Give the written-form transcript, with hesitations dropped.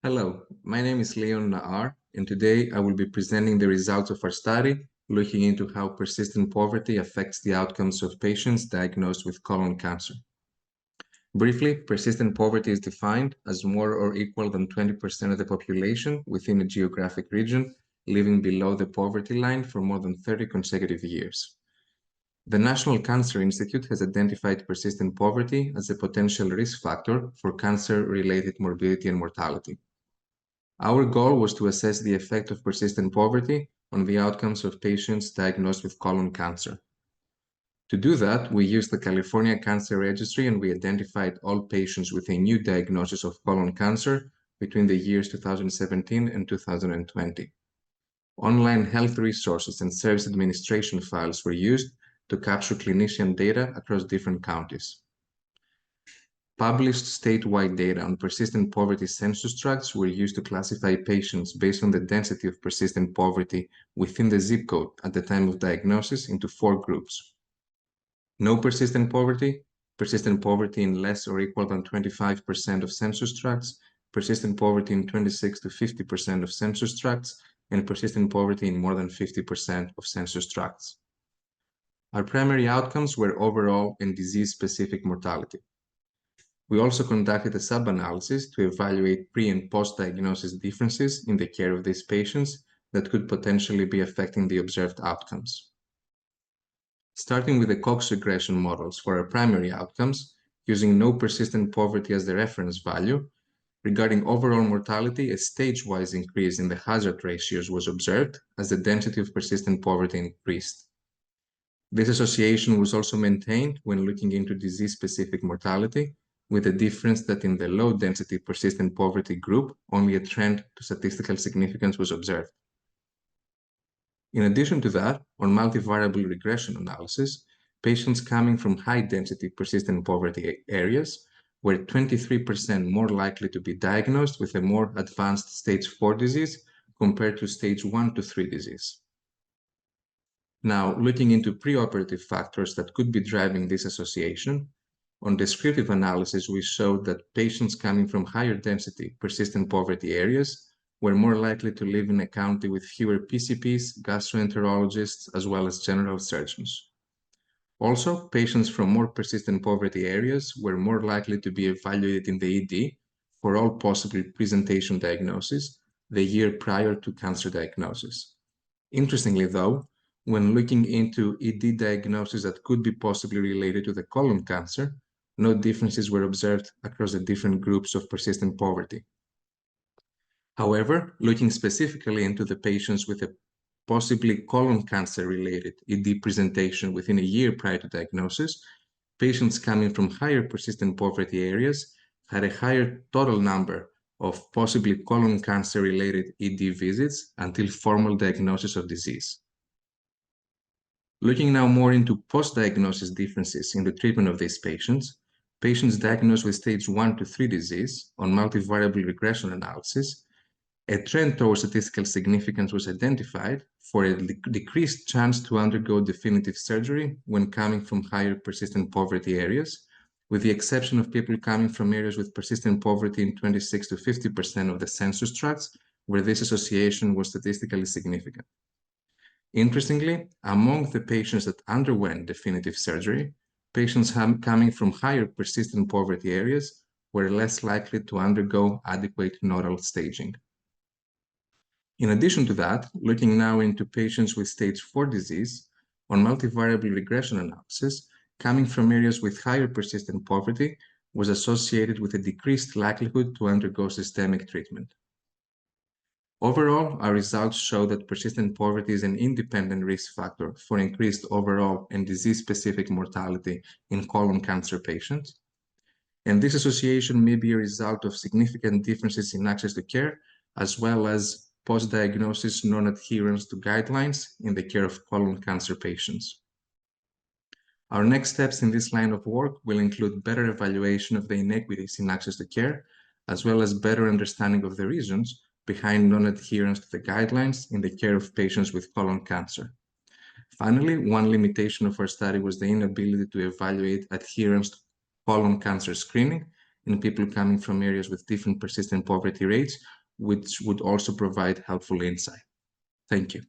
Hello, my name is Naar, and today I will be presenting the results of our study looking into how persistent poverty affects the outcomes of patients diagnosed with colon cancer. Briefly, persistent poverty is defined as more or equal than 20% of the population within a geographic region living below the poverty line for more than 30 consecutive years. The National Cancer Institute has identified persistent poverty as a potential risk factor for cancer-related morbidity and mortality. Our goal was to assess the effect of persistent poverty on the outcomes of patients diagnosed with colon cancer. To do that, we used the California Cancer Registry and we identified all patients with a new diagnosis of colon cancer between the years 2017 and 2020. Online health resources and service administration files were used to capture clinician data across different counties. Published statewide data on persistent poverty census tracts were used to classify patients based on the density of persistent poverty within the zip code at the time of diagnosis into 4 groups. No persistent poverty in less or equal than 25% of census tracts, persistent poverty in 26 to 50% of census tracts, and persistent poverty in more than 50% of census tracts. Our primary outcomes were overall and disease-specific mortality. We also conducted a sub-analysis to evaluate pre- and post-diagnosis differences in the care of these patients that could potentially be affecting the observed outcomes. Starting with the Cox regression models for our primary outcomes, using no persistent poverty as the reference value, regarding overall mortality, a stage-wise increase in the hazard ratios was observed as the density of persistent poverty increased. This association was also maintained when looking into disease-specific mortality, with the difference that in the low-density persistent poverty group, only a trend to statistical significance was observed. In addition to that, on multivariable regression analysis, patients coming from high-density persistent poverty areas were 23% more likely to be diagnosed with a more advanced stage 4 disease compared to stage 1 to 3 disease. Now, looking into preoperative factors that could be driving this association, on descriptive analysis, we showed that patients coming from higher density persistent poverty areas were more likely to live in a county with fewer PCPs, gastroenterologists, as well as general surgeons. Also, patients from more persistent poverty areas were more likely to be evaluated in the ED for all possible presentation diagnoses the year prior to cancer diagnosis. Interestingly, though, when looking into ED diagnoses that could be possibly related to the colon cancer, no differences were observed across the different groups of persistent poverty. However, looking specifically into the patients with a possibly colon cancer-related ED presentation within a year prior to diagnosis, patients coming from higher persistent poverty areas had a higher total number of possibly colon cancer-related ED visits until formal diagnosis of disease. Looking now more into post-diagnosis differences in the treatment of these patients diagnosed with stage 1 to 3 disease on multivariable regression analysis, a trend towards statistical significance was identified for a decreased chance to undergo definitive surgery when coming from higher persistent poverty areas, with the exception of people coming from areas with persistent poverty in 26 to 50% of the census tracts, where this association was statistically significant. Interestingly, among the patients that underwent definitive surgery, patients coming from higher persistent poverty areas were less likely to undergo adequate nodal staging. In addition to that, looking now into patients with stage 4 disease, on multivariable regression analysis, coming from areas with higher persistent poverty was associated with a decreased likelihood to undergo systemic treatment. Overall, our results show that persistent poverty is an independent risk factor for increased overall and disease-specific mortality in colon cancer patients. And this association may be a result of significant differences in access to care, as well as post-diagnosis non-adherence to guidelines in the care of colon cancer patients. Our next steps in this line of work will include better evaluation of the inequities in access to care, as well as better understanding of the reasons behind non-adherence to the guidelines in the care of patients with colon cancer. Finally, one limitation of our study was the inability to evaluate adherence to colon cancer screening in people coming from areas with different persistent poverty rates, which would also provide helpful insight. Thank you.